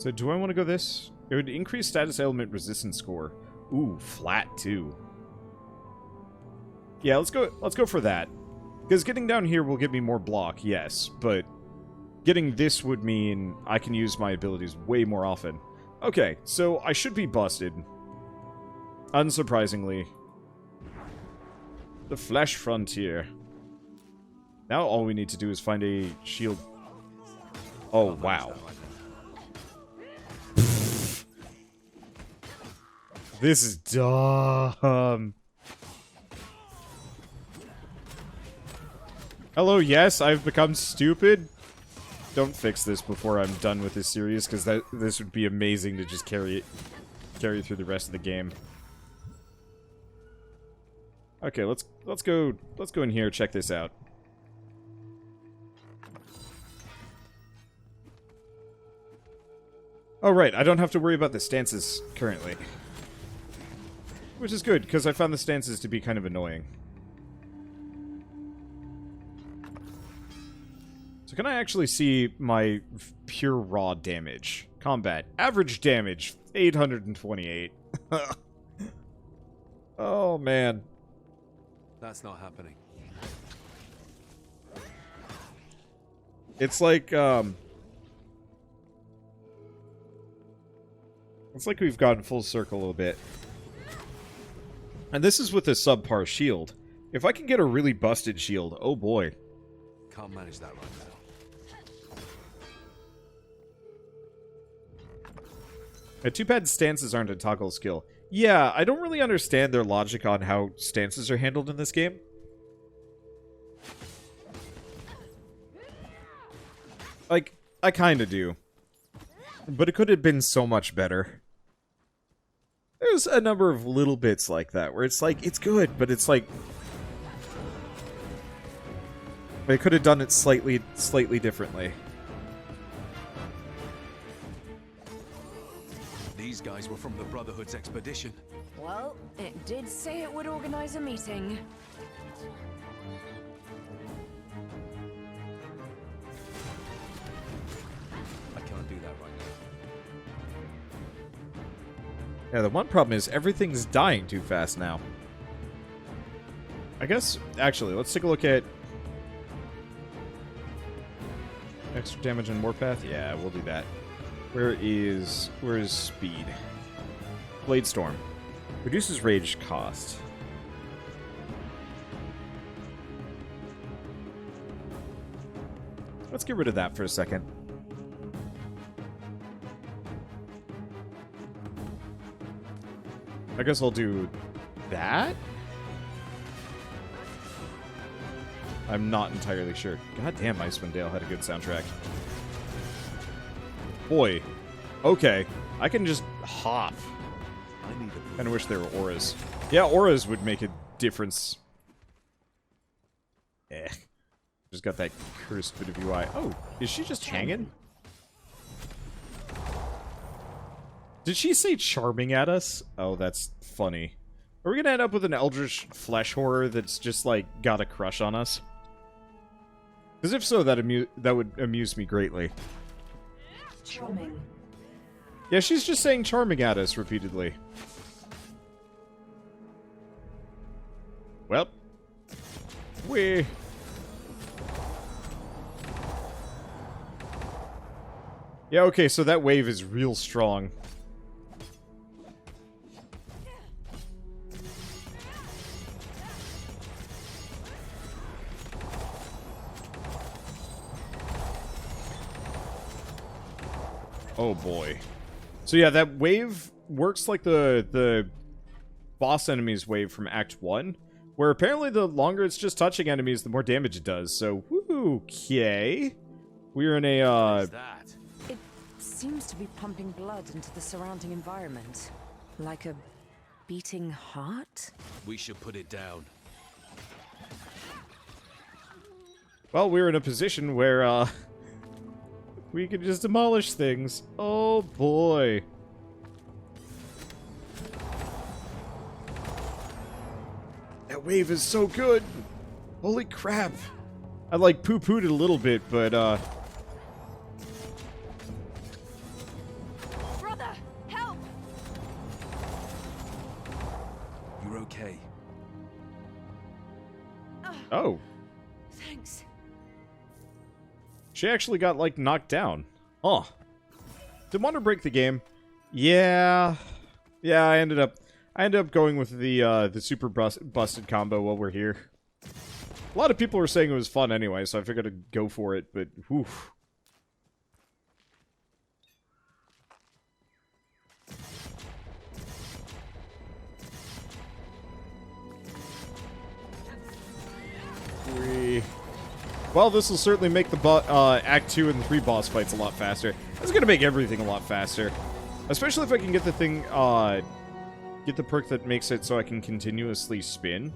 So do I want to go this? It would increase status element resistance score. Ooh, flat too. Yeah, let's go for that. Because getting down here will give me more block, yes, but getting this would mean I can use my abilities way more often. Okay, so I should be busted. Unsurprisingly. The Flesh Frontier. Now all we need to do is find a shield. Oh, wow. This is dumb. Hello, yes, I've become stupid. Don't fix this before I'm done with this series, because this would be amazing to just carry through the rest of the game. Okay, let's go in here, check this out. Oh right, I don't have to worry about the stances currently. Which is good, because I found the stances to be kind of annoying. So can I actually see my pure raw damage? Combat. Average damage, 828. Oh, man. That's not happening. It's like we've gotten full circle a bit. And this is with a subpar shield. If I can get a really busted shield, oh boy. Can't manage that right now. Too bad stances aren't a toggle skill. Yeah, I don't really understand their logic on how stances are handled in this game. Like, I kinda do. But it could have been so much better. There's a number of little bits like that, where it's like, it's good, but it's like... They could have done it slightly differently. These guys were from the Brotherhood's expedition. Well, it did say it would organize a meeting. I can't do that right now. Yeah, the one problem is everything's dying too fast now. I guess, actually, let's take a look at... Extra damage on WARPATH? Yeah, we'll do that. Where is speed? Blade Storm. Reduces rage cost. Let's get rid of that for a second. I guess I'll do that? I'm not entirely sure. God damn, Icewind Dale had a good soundtrack. Boy. Okay. I can just hop. I kinda wish there were auras. Yeah, auras would make a difference. Eh. Just got that cursed bit of UI. Oh, is she just hanging? Did she say charming at us? Oh, that's funny. Are we gonna end up with an eldritch flesh horror that's just, like, got a crush on us? Because if so, that would amuse me greatly. Charming. Yeah, she's just saying charming at us repeatedly. Well. We... Yeah, okay, so that wave is real strong. Oh boy. So yeah, that wave works like the boss enemies wave from Act 1, where apparently the longer it's just touching enemies, the more damage it does. So, woo, okay. We're in a, What is that? It seems to be pumping blood into the surrounding environment. Like a beating heart? We should put it down. Well, we're in a position where, we can just demolish things. Oh, boy. That wave is so good. Holy crap. I, like, poo-pooed it a little bit, but, okay. Oh. Thanks. She actually got, like, knocked down. Huh. Didn't want to break the game. Yeah. Yeah, I ended up going with the super busted combo while we're here. A lot of people were saying it was fun anyway, so I figured I'd go for it, but whew. Well, this will certainly make the Act 2 and 3 boss fights a lot faster. That's going to make everything a lot faster. Especially if I can get the thing, get the perk that makes it so I can continuously spin.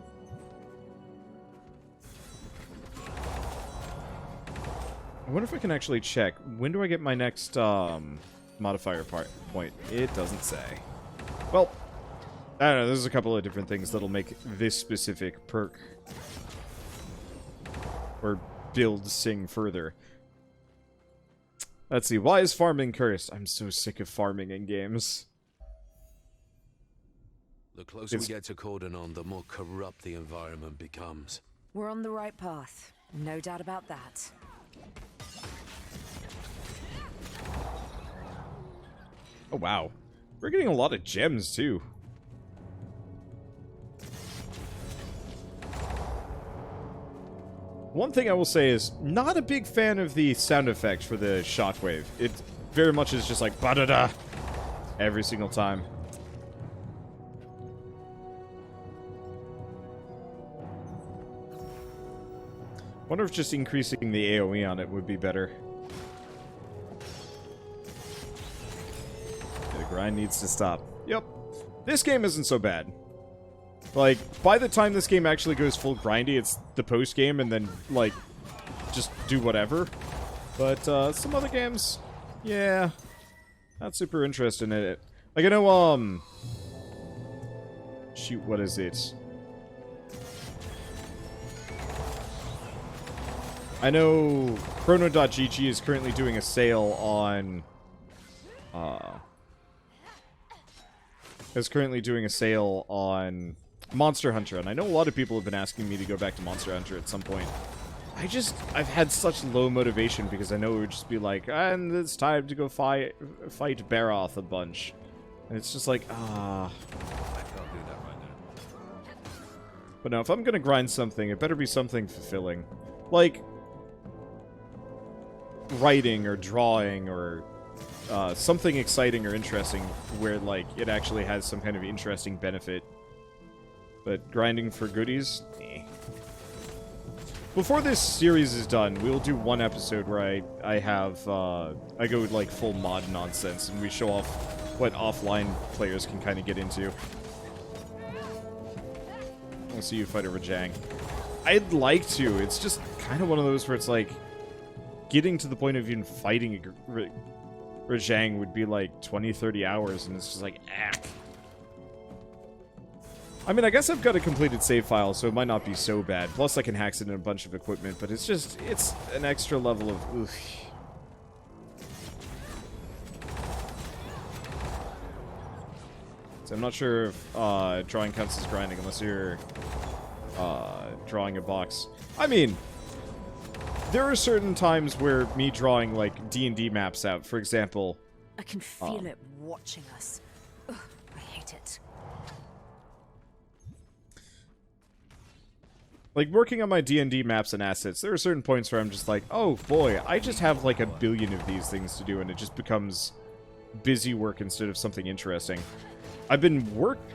I wonder if I can actually check. When do I get my next, modifier point? It doesn't say. Well, I don't know, there's a couple of different things that'll make this specific perk or build sing further. Let's see, why is farming cursed? I'm so sick of farming in games. The closer we get to Cordonon, the more corrupt the environment becomes. We're on the right path. No doubt about that. Oh, wow. We're getting a lot of gems, too. One thing I will say is, not a big fan of the sound effect for the shockwave. It very much is just like, ba-da-da, every single time. Wonder if just increasing the AoE on it would be better. The grind needs to stop. Yep. This game isn't so bad. Like, by the time this game actually goes full grindy, it's the post-game, and then, like, just do whatever. But, some other games, yeah, not super interested in it. Like, I know, shoot, what is it? I know Chrono.gg is currently doing a sale on, Monster Hunter, and I know a lot of people have been asking me to go back to Monster Hunter at some point. I've had such low motivation because I know it would just be like, and it's time to go fight Baroth a bunch. And it's just like, I can't do that right now. But no, if I'm gonna grind something, it better be something fulfilling. Like, writing or drawing or something exciting or interesting where, like, it actually has some kind of interesting benefit. But grinding for goodies? Eh. Before this series is done, we'll do one episode where I go like full mod nonsense and we show off what offline players can kind of get into. I'll see you fight a Rajang. I'd like to. It's just kind of one of those where it's like, getting to the point of even fighting a Rajang would be like 20-30 hours, and it's just like, ah. I mean, I guess I've got a completed save file, so it might not be so bad. Plus, I can hack it in a bunch of equipment, but it's just, it's an extra level of oof. So I'm not sure if drawing counts as grinding unless you're drawing a box. I mean, there are certain times where me drawing, like, D&D maps out, for example... I can feel it watching us. Ugh, I hate it. Like, working on my D&D maps and assets, there are certain points where I'm just like, oh boy, I just have like a billion of these things to do, and it just becomes busy work instead of something interesting. I've been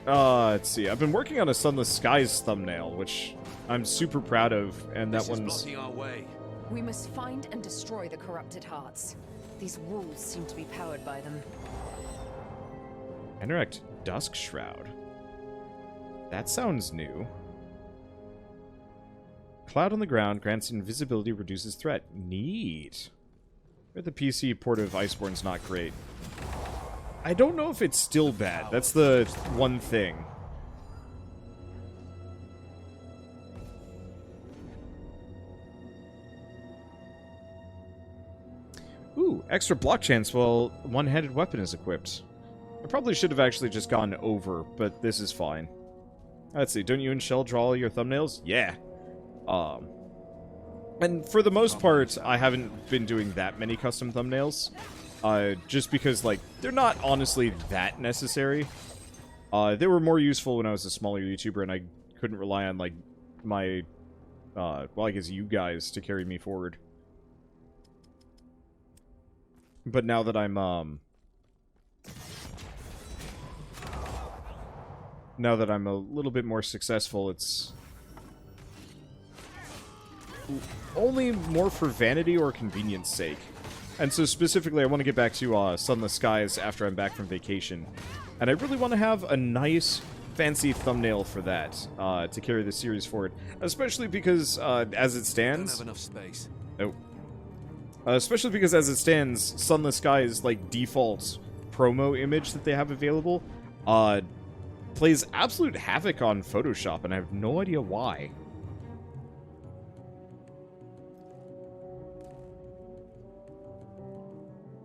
I've been working on a Sunless Skies thumbnail, which I'm super proud of, and that one's blocking our way. We must find and destroy the corrupted hearts. These walls seem to be powered by them. Interact Dusk Shroud. That sounds new. Cloud on the ground grants invisibility, reduces threat. Neat. But the PC port of Iceborne's not great. I don't know if it's still bad. That's the one thing. Ooh, extra block chance while one-handed weapon is equipped. I probably should have actually just gone over, but this is fine. Let's see. Don't you and Shell draw all your thumbnails? Yeah. And for the most part, I haven't been doing that many custom thumbnails. Just because, like, they're not honestly that necessary. They were more useful when I was a smaller YouTuber and I couldn't rely on, like, my, well, I guess you guys to carry me forward. But now that I'm, now that I'm a little bit more successful, it's only more for vanity or convenience sake. And so specifically, I want to get back to Sunless Skies after I'm back from vacation. And I really want to have a nice, fancy thumbnail for that, to carry the series forward. Especially because, as it stands... Don't have enough space. Oh. Especially because, as it stands, Sunless Skies, like, default promo image that they have available, plays absolute havoc on Photoshop, and I have no idea why.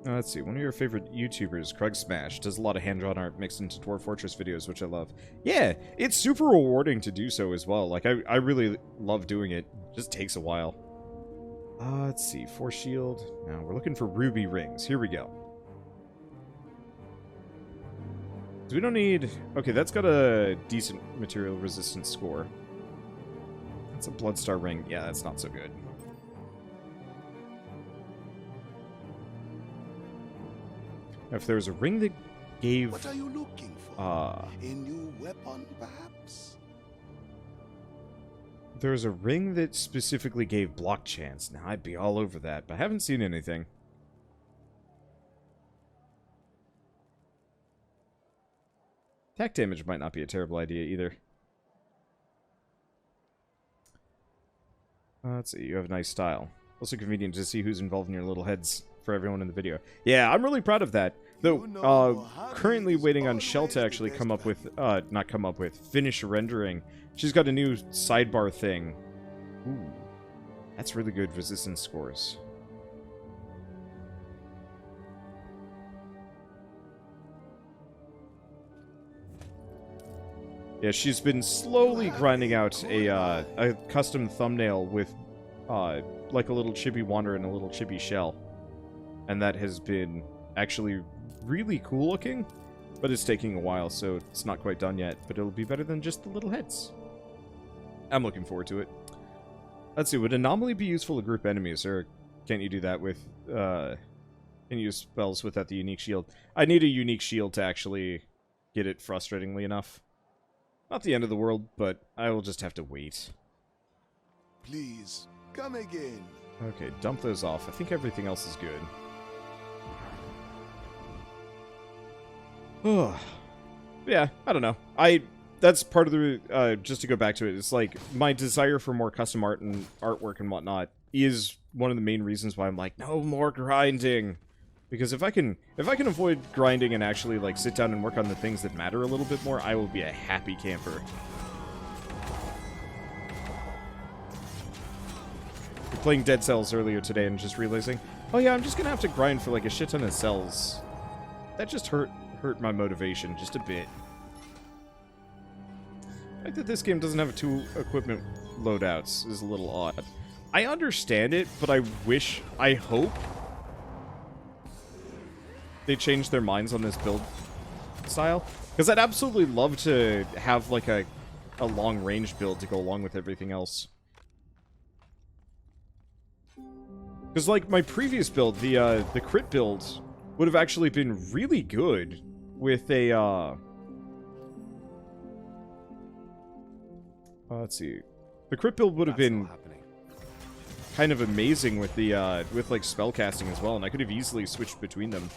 Let's see, one of your favorite YouTubers, Krug Smash, does a lot of hand-drawn art mixed into Dwarf Fortress videos, which I love. Yeah, it's super rewarding to do so as well. Like, I really love doing it. It just takes a while. Let's see, Force Shield. Now, we're looking for ruby rings. Here we go. So we don't need... Okay, that's got a decent material resistance score. That's a Bloodstar ring. Yeah, that's not so good. If there was a ring that gave... What are you looking for? A new weapon, perhaps? If there was a ring that specifically gave block chance, now I'd be all over that, but I haven't seen anything. Attack damage might not be a terrible idea either. Let's see, you have a nice style. Also convenient to see who's involved in your little heads for everyone in the video. Yeah, I'm really proud of that. Though, currently waiting on Shell to actually come up with, not come up with, finish rendering. She's got a new sidebar thing. Ooh, that's really good resistance scores. Yeah, she's been slowly grinding out a custom thumbnail with, like a little chibi wander and a little chibi shell. And that has been actually really cool looking, but it's taking a while, so it's not quite done yet. But it'll be better than just the little heads. I'm looking forward to it. Let's see, would Anomaly be useful to group enemies, or can't you do that with, can you use spells without the unique shield? I need a unique shield to actually get it frustratingly enough. Not the end of the world, but I will just have to wait. Please, come again. Okay, dump those off. I think everything else is good. Yeah, I don't know. That's part of the, just to go back to it, it's like, my desire for more custom art and artwork and whatnot is one of the main reasons why I'm like, no more grinding. Because if I can avoid grinding and actually, like, sit down and work on the things that matter a little bit more, I will be a happy camper. We're playing Dead Cells earlier today and just realizing, oh yeah, I'm just gonna have to grind for, like, a shit ton of cells. That just hurt my motivation just a bit. The fact that this game doesn't have two equipment loadouts is a little odd. I understand it, but I hope they changed their minds on this build style. Because I'd absolutely love to have, like, a long-range build to go along with everything else. Because, like, my previous build, the crit build, would have actually been really good with a, let's see. The crit build would have been kind of amazing with the, with, like, spellcasting as well, and I could have easily switched between them.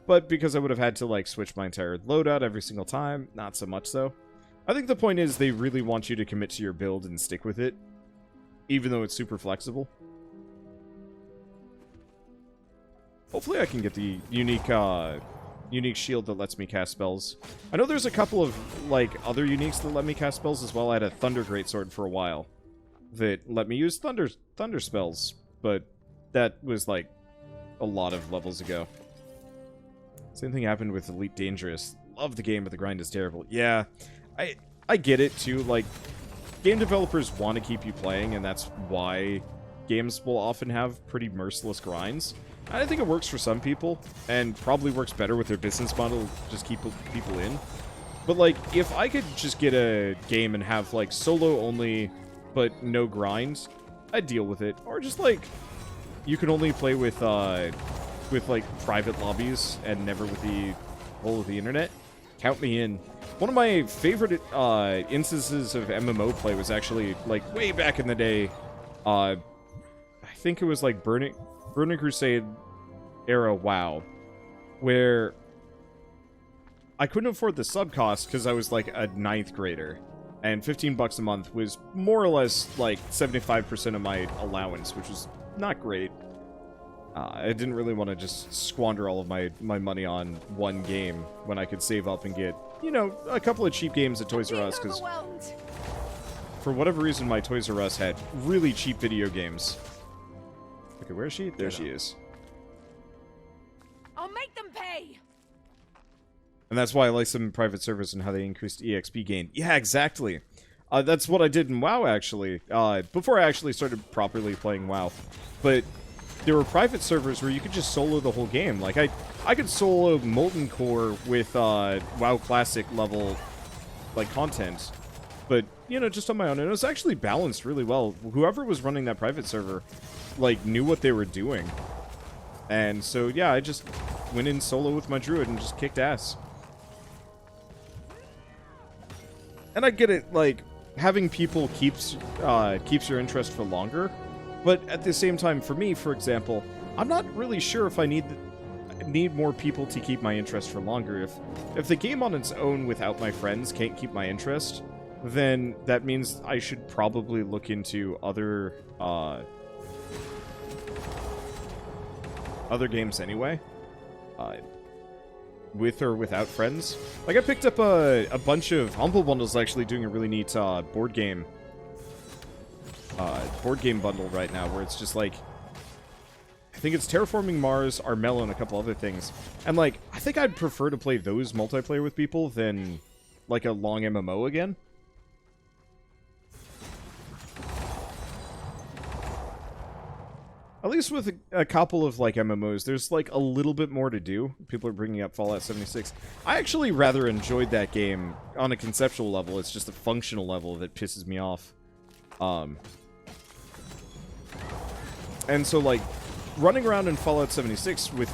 But because I would have had to, like, switch my entire loadout every single time, not so much so. I think the point is they really want you to commit to your build and stick with it, even though it's super flexible. Hopefully I can get the unique shield that lets me cast spells. I know there's a couple of, like, other uniques that let me cast spells as well. I had a Thunder Greatsword for a while that let me use thunder spells, but that was, like, a lot of levels ago. Same thing happened with Elite Dangerous. Love the game, but the grind is terrible. Yeah, I get it too. Like, game developers want to keep you playing, and that's why games will often have pretty merciless grinds. I think it works for some people, and probably works better with their business model to just keep people in. But, like, if I could just get a game and have, like, solo only, but no grinds, I'd deal with it. Or just, like, you can only play with like, private lobbies and never with the whole of the internet. Count me in. One of my favorite instances of MMO play was actually, like, way back in the day. I think it was, like, Burning Crusade era WoW, where I couldn't afford the sub cost because I was, like, a 9th grader, and $15 a month was more or less, like, 75% of my allowance, which was not great. I didn't really want to just squander all of my money on one game when I could save up and get, you know, a couple of cheap games at Toys R Us, because for whatever reason my Toys R Us had really cheap video games. Okay, where is she? There she is. I'll make them pay. And that's why I like some private servers and how they increased EXP gain. Yeah, exactly. That's what I did in WoW, actually. Before I actually started properly playing WoW. But there were private servers where you could just solo the whole game. Like, I could solo Molten Core with WoW Classic level, like, content. But, you know, just on my own. And it was actually balanced really well. Whoever was running that private server, like, knew what they were doing. And so, yeah, I just went in solo with my druid and just kicked ass. And I get it, like, having people keeps your interest for longer. But at the same time, for me, for example, I'm not really sure if I need more people to keep my interest for longer. If the game on its own without my friends can't keep my interest, then that means I should probably look into other games anyway. With or without friends. Like, I picked up a bunch of Humble Bundles actually doing a really neat board game bundle right now, where it's just like, I think it's Terraforming Mars, Armello, and a couple other things. And, like, I think I'd prefer to play those multiplayer with people than, like, a long MMO again. At least with a couple of, like, MMOs, there's, like, a little bit more to do. People are bringing up Fallout 76. I actually rather enjoyed that game on a conceptual level. It's just a functional level that pisses me off. And so, like, running around in Fallout 76 with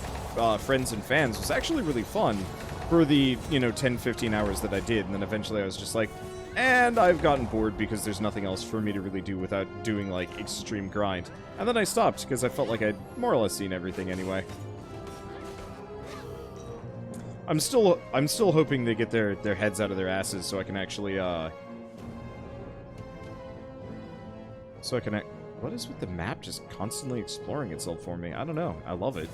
friends and fans was actually really fun for the, you know, 10-15 hours that I did. And then eventually I was just like, and I've gotten bored because there's nothing else for me to really do without doing, like, extreme grind. And then I stopped because I felt like I'd more or less seen everything anyway. I'm still hoping they get their heads out of their asses so I can actually, what is with the map just constantly exploring itself for me? I don't know. I love it.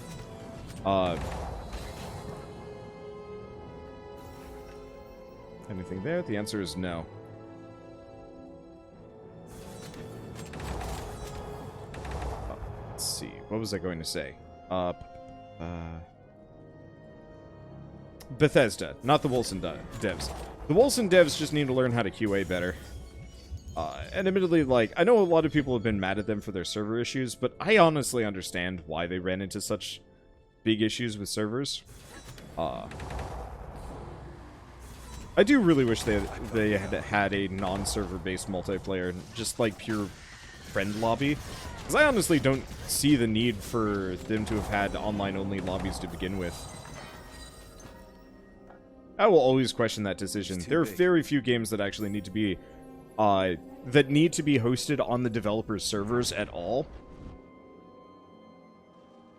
Anything there? The answer is no. Let's see. What was I going to say? Bethesda, not the Wolcen devs. The Wolcen devs just need to learn how to QA better. And admittedly, like, I know a lot of people have been mad at them for their server issues, but I honestly understand why they ran into such big issues with servers. I do really wish they had a non-server-based multiplayer, just like pure friend lobby. Because I honestly don't see the need for them to have had online-only lobbies to begin with. I will always question that decision. There are very few games that actually need to be hosted on the developers' servers at all.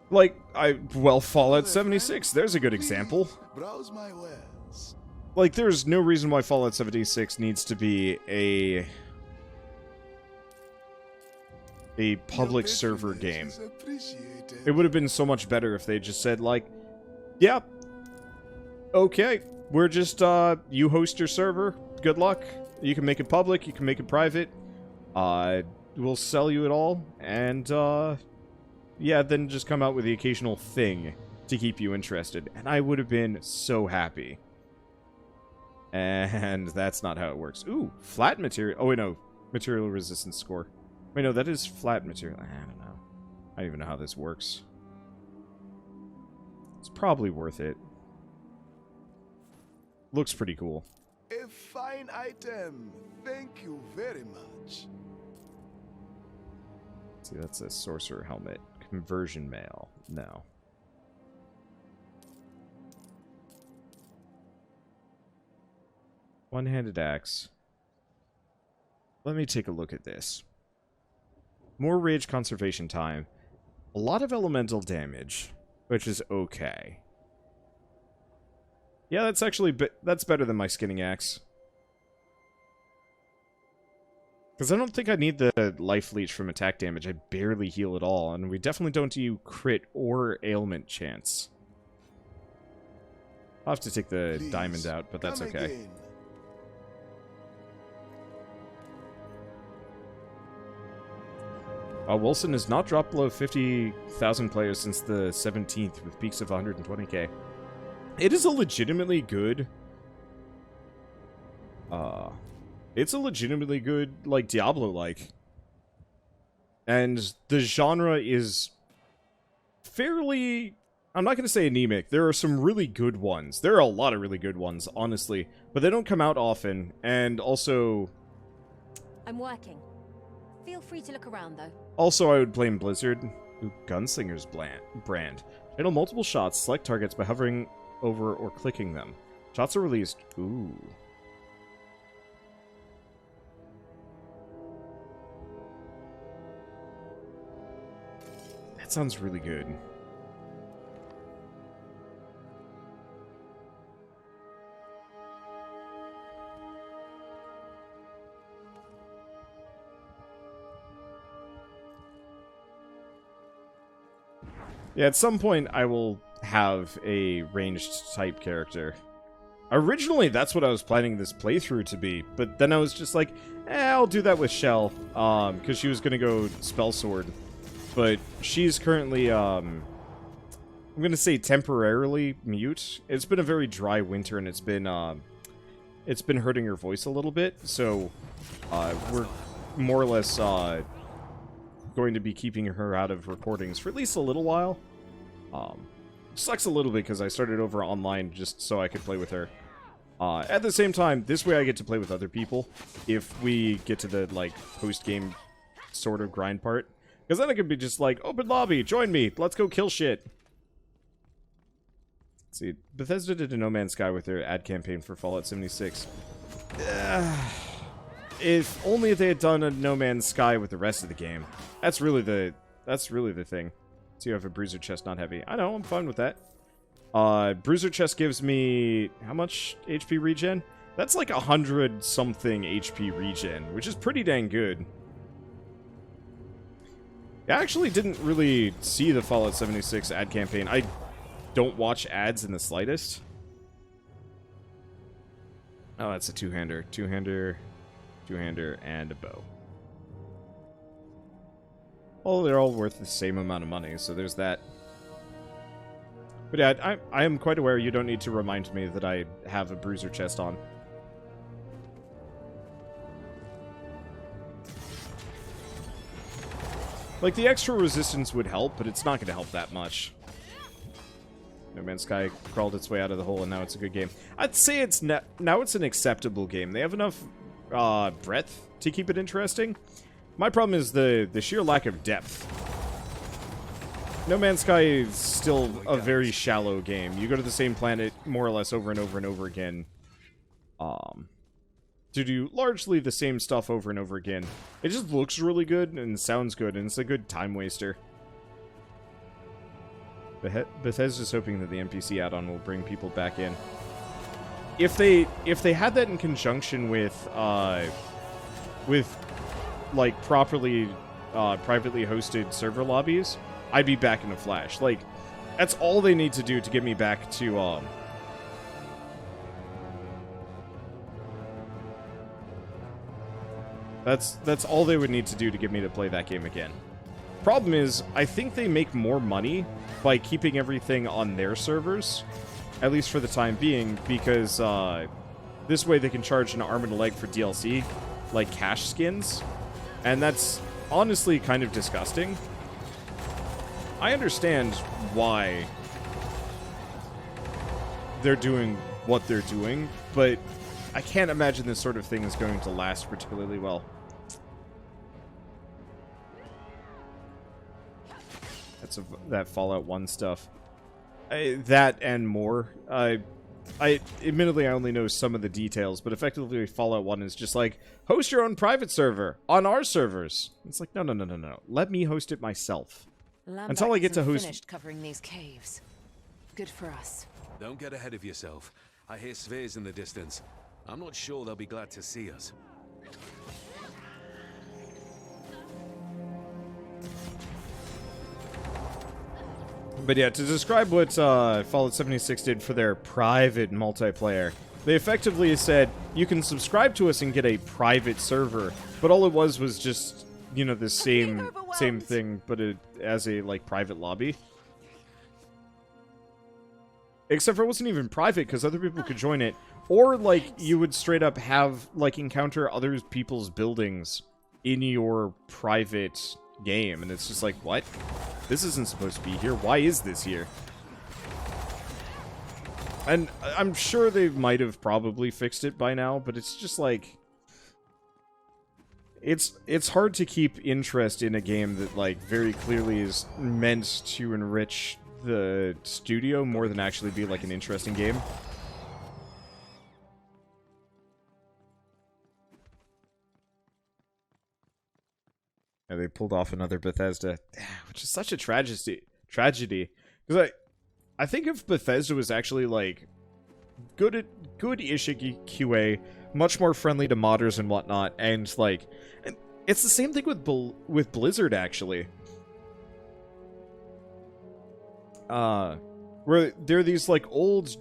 Like, Fallout 76, there's a good example. Browse my wares. Like, there's no reason why Fallout 76 needs to be a public server game. It would have been so much better if they just said, like, yeah, okay, we're just, you host your server, good luck. You can make it public, you can make it private. We'll sell you it all, and, yeah, then just come out with the occasional thing to keep you interested. And I would have been so happy. And that's not how it works. Ooh, flat material. Oh, wait, no. Material resistance score. Wait, no, that is flat material. I don't know. I don't even know how this works. It's probably worth it. Looks pretty cool. A fine item. Thank you very much. See, that's a sorcerer helmet. Conversion mail. No. One-handed axe. Let me take a look at this. More rage conservation time. A lot of elemental damage, which is okay. Yeah, that's actually that's better than my skinning axe. Because I don't think I need the life leech from attack damage. I barely heal at all, and we definitely don't do crit or ailment chance. I'll have to take the Please, diamond out, but that's come okay. again. Wolcen has not dropped below 50,000 players since the 17th, with peaks of 120k. It is a legitimately good... it's a legitimately good, like, Diablo-like. And the genre is fairly... I'm not going to say anemic. There are some really good ones. There are a lot of really good ones, honestly. But they don't come out often, and also... I'm working. Feel free to look around, though. Also, I would blame Blizzard. Ooh, Gunslinger's brand. Channel multiple shots, select targets by hovering over or clicking them. Shots are released. Ooh. That sounds really good. Yeah, at some point I will have a ranged type character. Originally, that's what I was planning this playthrough to be, but then I was just like, I'll do that with Shell, because she was going to go Spell Sword. But she's currently, I'm going to say temporarily mute. It's been a very dry winter, and it's been hurting her voice a little bit, so we're more or less going to be keeping her out of recordings for at least a little while. Sucks a little bit because I started over online just so I could play with her. At the same time, this way I get to play with other people if we get to the, like, post-game sort of grind part. Because then it could be just like, open lobby, join me, let's go kill shit. Let's see, Bethesda did a No Man's Sky with their ad campaign for Fallout 76. If only they had done a No Man's Sky with the rest of the game. That's really the thing. So you have a bruiser chest, not heavy. I know, I'm fine with that. Bruiser chest gives me how much HP regen? That's like 100-something HP regen, which is pretty dang good. I actually didn't really see the Fallout 76 ad campaign. I don't watch ads in the slightest. Oh, that's a two-hander. Two-hander, and a bow. Well, they're all worth the same amount of money, so there's that. But yeah, I am quite aware you don't need to remind me that I have a bruiser chest on. Like, the extra resistance would help, but it's not going to help that much. No Man's Sky crawled its way out of the hole, and now it's a good game. I'd say it's now it's an acceptable game. They have enough breadth to keep it interesting. My problem is the sheer lack of depth. No Man's Sky is still a very shallow game. You go to the same planet more or less over and over and over again. To do largely the same stuff over and over again. It just looks really good and sounds good, and it's a good time waster. Bethesda's hoping that the NPC add-on will bring people back in. If they had that in conjunction with like properly privately hosted server lobbies, I'd be back in a flash. Like, that's all they need to do to get me back to That's all they would need to do to get me to play that game again. Problem is, I think they make more money by keeping everything on their servers, at least for the time being, because this way they can charge an arm and a leg for DLC, like cash skins, and that's honestly kind of disgusting. I understand why they're doing what they're doing, but I can't imagine this sort of thing is going to last particularly well. That's that Fallout 1 stuff. That and more. Admittedly, I only know some of the details, but effectively Fallout 1 is just like, host your own private server on our servers. It's like, no. Let me host it myself. Until I get to host... finished covering these caves. Good for us. Don't get ahead of yourself. I hear spheres in the distance. I'm not sure they'll be glad to see us. But yeah, to describe what Fallout 76 did for their private multiplayer, they effectively said, you can subscribe to us and get a private server, but all it was just, you know, the same thing, but as a, like, private lobby. Except for it wasn't even private, because other people could join it. Or, like, you would straight up have, like, encounter other people's buildings in your private game, and it's just like, what? This isn't supposed to be here. Why is this here? And I'm sure they might have probably fixed it by now, but it's just like... It's hard to keep interest in a game that, like, very clearly is meant to enrich the studio more than actually be, like, an interesting game. Yeah, they pulled off another Bethesda, which is such a tragedy. Because I think if Bethesda was actually, like, good-ish QA, much more friendly to modders and whatnot, and, like, it's the same thing with Blizzard, actually. Where they're these, like, old,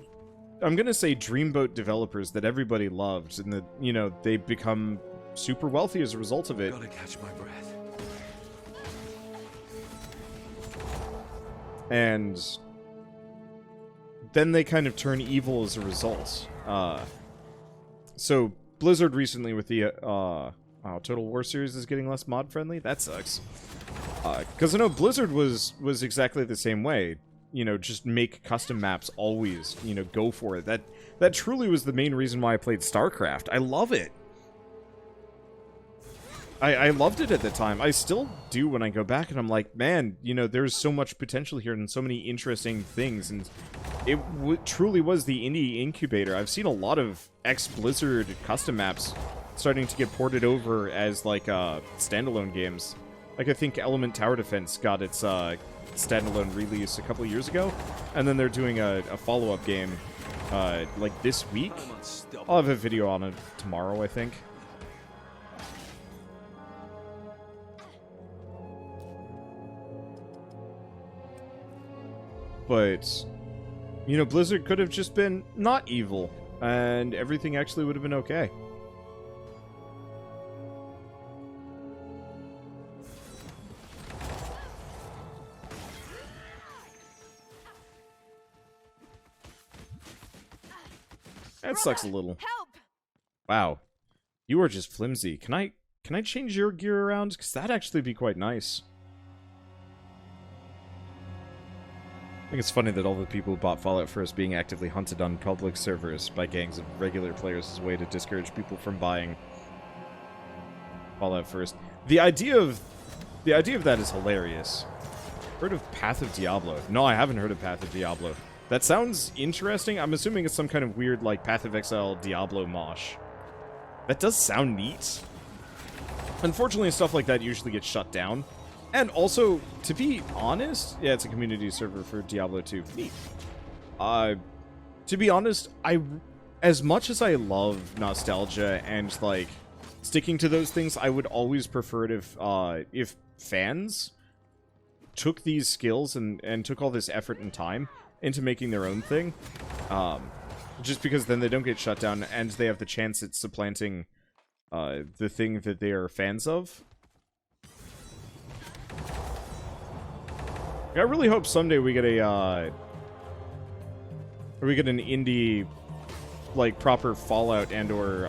I'm gonna say Dreamboat developers that everybody loved, and that, you know, they become super wealthy as a result of it. Gotta catch my breath. And then they kind of turn evil as a result. So Blizzard recently with the Total War series is getting less mod friendly. That sucks. Because I know Blizzard was exactly the same way. You know, just make custom maps always. You know, go for it. That truly was the main reason why I played StarCraft. I love it. I loved it at the time. I still do when I go back, and I'm like, man, you know, there's so much potential here and so many interesting things, and it truly was the indie incubator. I've seen a lot of ex-Blizzard custom maps starting to get ported over as, like, standalone games. Like, I think Element Tower Defense got its standalone release a couple years ago, and then they're doing a follow-up game, like, this week. I'll have a video on it tomorrow, I think. But, you know, Blizzard could have just been not evil, and everything actually would have been okay. That sucks a little. Help! Wow. You are just flimsy. Can I change your gear around? Because that'd actually be quite nice. I think it's funny that all the people who bought Fallout First being actively hunted on public servers by gangs of regular players is a way to discourage people from buying Fallout First. The idea of that is hilarious. Heard of Path of Diablo? No, I haven't heard of Path of Diablo. That sounds interesting. I'm assuming it's some kind of weird, like, Path of Exile Diablo mosh. That does sound neat. Unfortunately, stuff like that usually gets shut down. And also, to be honest, yeah, it's a community server for Diablo 2. Neat. To be honest, as much as I love nostalgia and, like, sticking to those things, I would always prefer it if fans took these skills and took all this effort and time into making their own thing. Just because then they don't get shut down and they have the chance at supplanting the thing that they are fans of. I really hope someday we get an indie like proper Fallout and or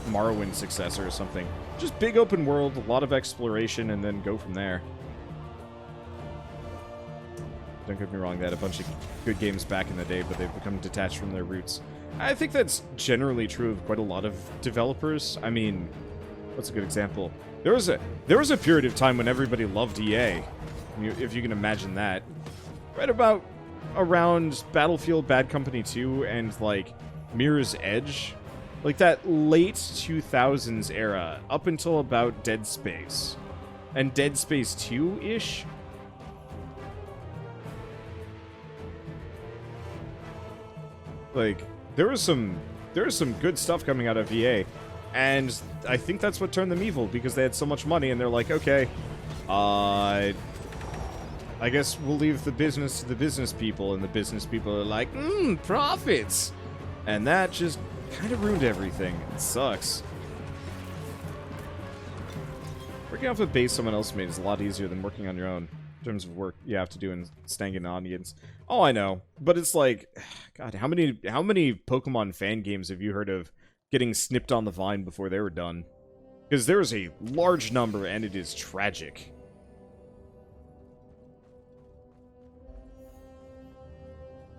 Morrowind successor or something. Just big open world, a lot of exploration, and then go from there. Don't get me wrong, they had a bunch of good games back in the day, but they've become detached from their roots. I think that's generally true of quite a lot of developers. I mean, what's a good example? There was a period of time when everybody loved EA, if you can imagine that. Right about around Battlefield, Bad Company 2, and like Mirror's Edge, like that late 2000s era, up until about Dead Space, and Dead Space 2-ish. Like, there was some good stuff coming out of EA, and I think that's what turned them evil, because they had so much money, and they're like, okay, I guess we'll leave the business to the business people, and the business people are like, profits! And that just kind of ruined everything. It sucks. Working off a base someone else made is a lot easier than working on your own, in terms of work you have to do and staying in an audience. Oh, I know, but it's like, God, how many Pokemon fan games have you heard of getting snipped on the vine before they were done? Because there is a large number, and it is tragic.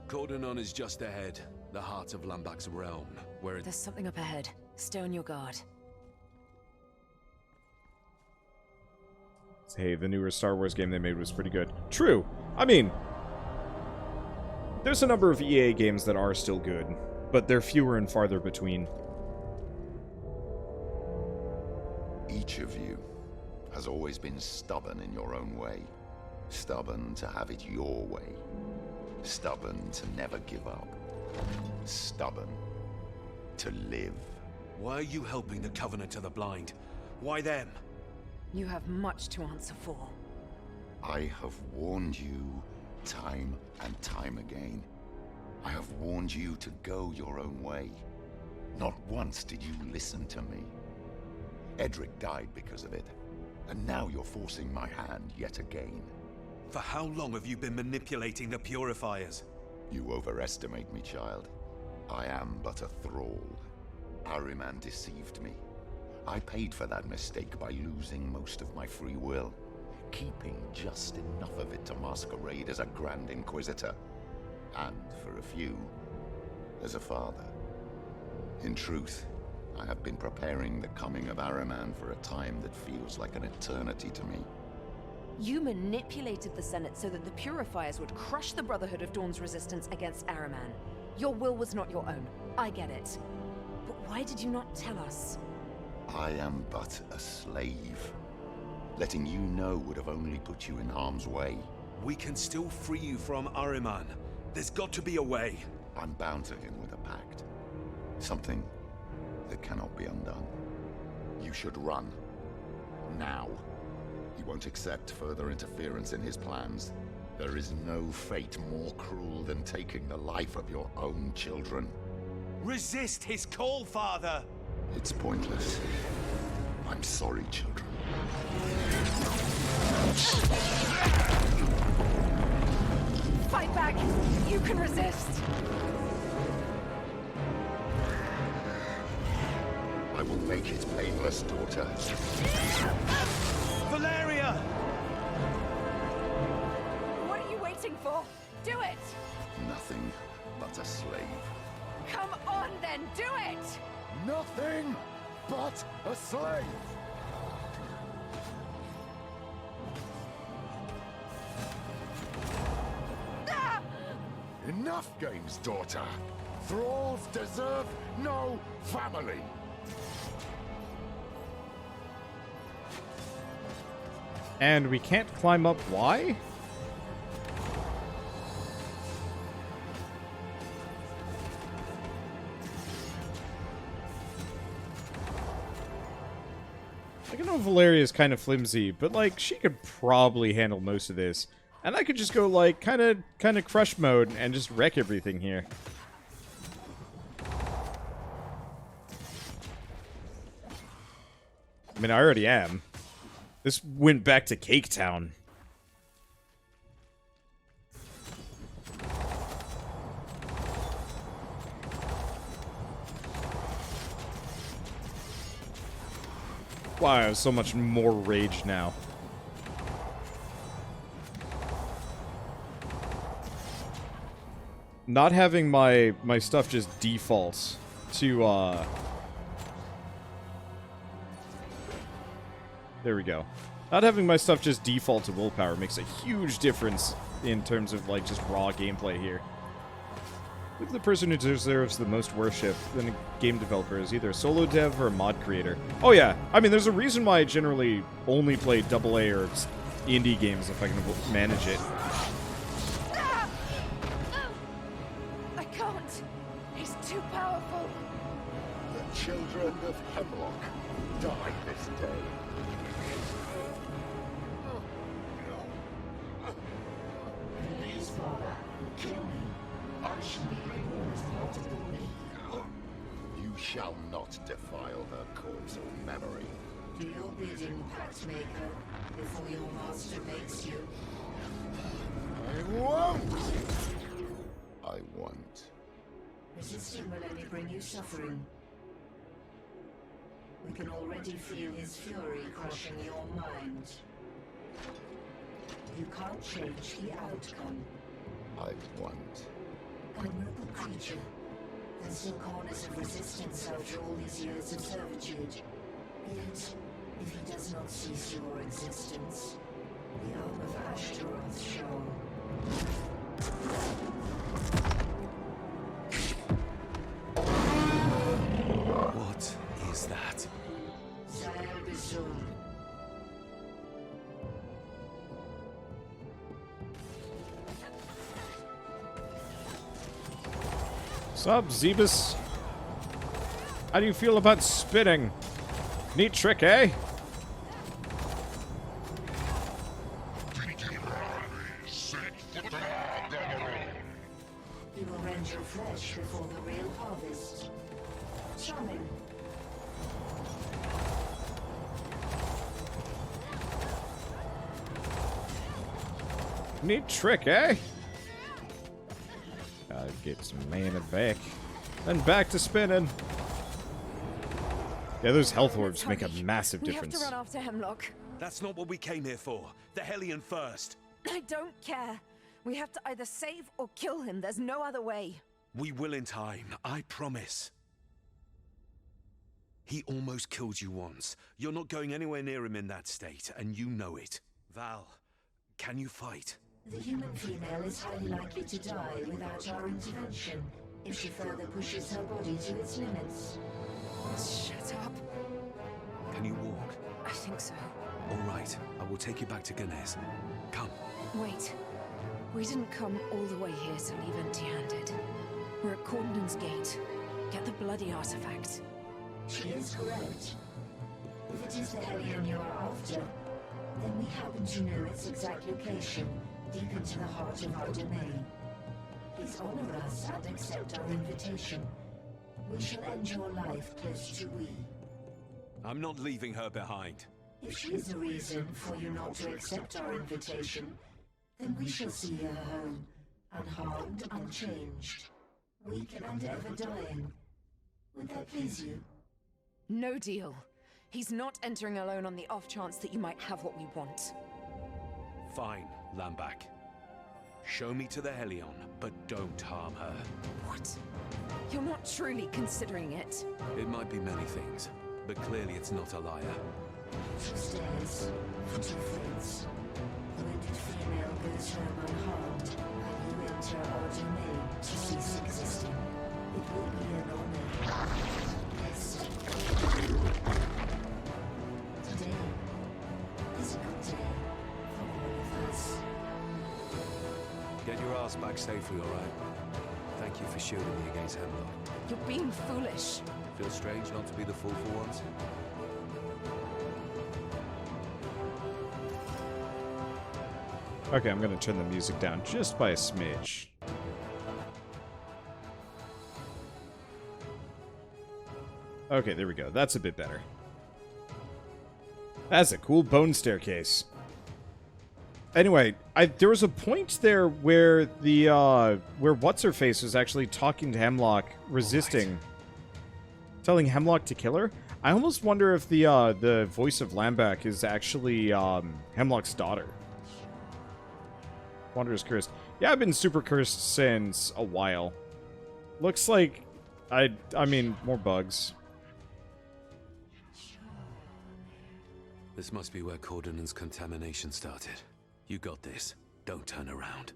Cordonon is just ahead, the heart of Lambak's realm, where it... There's something up ahead. Stay on your guard. Hey, the newer Star Wars game they made was pretty good. True. I mean, there's a number of EA games that are still good, but they're fewer and farther between. Each of you has always been stubborn in your own way. Stubborn to have it your way. Stubborn to never give up. Stubborn to live. Why are you helping the Covenant of the Blind? Why them? You have much to answer for. I have warned you time and time again. I have warned you to go your own way. Not once did you listen to me. Edric died because of it, and now you're forcing my hand yet again. For how long have you been manipulating the Purifiers? You overestimate me, child. I am but a thrall. Ahriman deceived me. I paid for that mistake by losing most of my free will, keeping just enough of it to masquerade as a Grand Inquisitor, and for a few, as a father. In truth, I have been preparing the coming of Ahriman for a time that feels like an eternity to me. You manipulated the Senate so that the Purifiers would crush the Brotherhood of Dawn's resistance against Ahriman. Your will was not your own. I get it. But why did you not tell us? I am but a slave. Letting you know would have only put you in harm's way. We can still free you from Ahriman. There's got to be a way. I'm bound to him with a pact. Something that cannot be undone. You should run. Now. He won't accept further interference in his plans. There is no fate more cruel than taking the life of your own children. Resist his call, Father! It's pointless. I'm sorry, children. Fight back! You can resist! I will make it painless, daughter. Valeria! What are you waiting for? Do it! Nothing but a slave. Come on then, do it! Nothing but a slave! Ah! Enough games, daughter! Thralls deserve no family! And we can't climb up. Why? Like, I know Valeria is kind of flimsy, but like she could probably handle most of this, and I could just go like kind of crush mode and just wreck everything here. I mean, I already am. This went back to Cake Town. Wow, I have so much more rage now. Not having my stuff just default to, there we go. Not having my stuff just default to willpower makes a huge difference in terms of, like, just raw gameplay here. Look at the person who deserves the most worship than a game developer is either a solo dev or a mod creator. Oh yeah, I mean, there's a reason why I generally only play AA or indie games if I can manage it. I can't. He's too powerful. The children of Hemlock die this day. Please, Father, kill me. I should be removed out of the way. You shall not defile her corpse of memory. Do your bidding, Pact Maker, before your master makes you. I won't! I won't. Resisting will only bring you suffering. We can already feel his fury crushing your mind. You can't change the outcome. I won't. Admirable creature. There's still corners of resistance after all these years of servitude. Yet, if he does not cease your existence, the arm of Ashtaroth shall. What is that? Zael Bizun. Sup, Zebus? How do you feel about spinning? Neat trick, eh? You will rend your flesh before the real harvest. Charming. Neat trick, eh? Gotta get some mana back. Then back to spinning. Yeah, those health orbs make a massive We have difference. to run after Hemlock. That's not what we came here for. The Hellion first. I don't care. We have to either save or kill him. There's no other way. We will in time, I promise. He almost killed you once. You're not going anywhere near him in that state, and you know it. Val, can you fight? The human female is highly likely to die without our intervention if she further pushes her body to its limits. Shut up. Can you walk? I think so. All right, I will take you back to Ganes. Come. Wait. We didn't come all the way here to leave empty-handed. We're at Cordenden's Gate. Get the bloody artifact. She is correct. If it is the Hellion you are after, then we happen to know its exact location, deep into the heart of our domain. Please honor us and accept our invitation. We shall end your life close to we. I'm not leaving her behind. If she is a reason for you not to accept our invitation, then we shall see her home, unharmed, unchanged, weak and ever dying. Would that please you? No deal. He's not entering alone on the off chance that you might have what we want. Fine, Lambak. Show me to the Hellion, but don't harm her. What? You're not truly considering it. It might be many things, but clearly it's not a liar. She stays for two friends. The wounded female goes home unharmed, and you enter our domain to cease existing. It will be an honor. Yes. Today is a good day for all of us. Get your ass back safely, all right? Thank you for shielding me against Hemlock. You're being foolish. Feels strange not to be the fool for once? Okay, I'm gonna turn the music down just by a smidge. Okay, there we go. That's a bit better. That's a cool bone staircase. Anyway, there was a point there where the where What's-Her-Face was actually talking to Hemlock, resisting, telling Hemlock to kill her. I almost wonder if the voice of Lambeck is actually Hemlock's daughter. Wanderer's Cursed. Yeah, I've been super cursed since a while. Looks like I mean more bugs. This must be where Cordonan's contamination started. You got this. Don't turn around.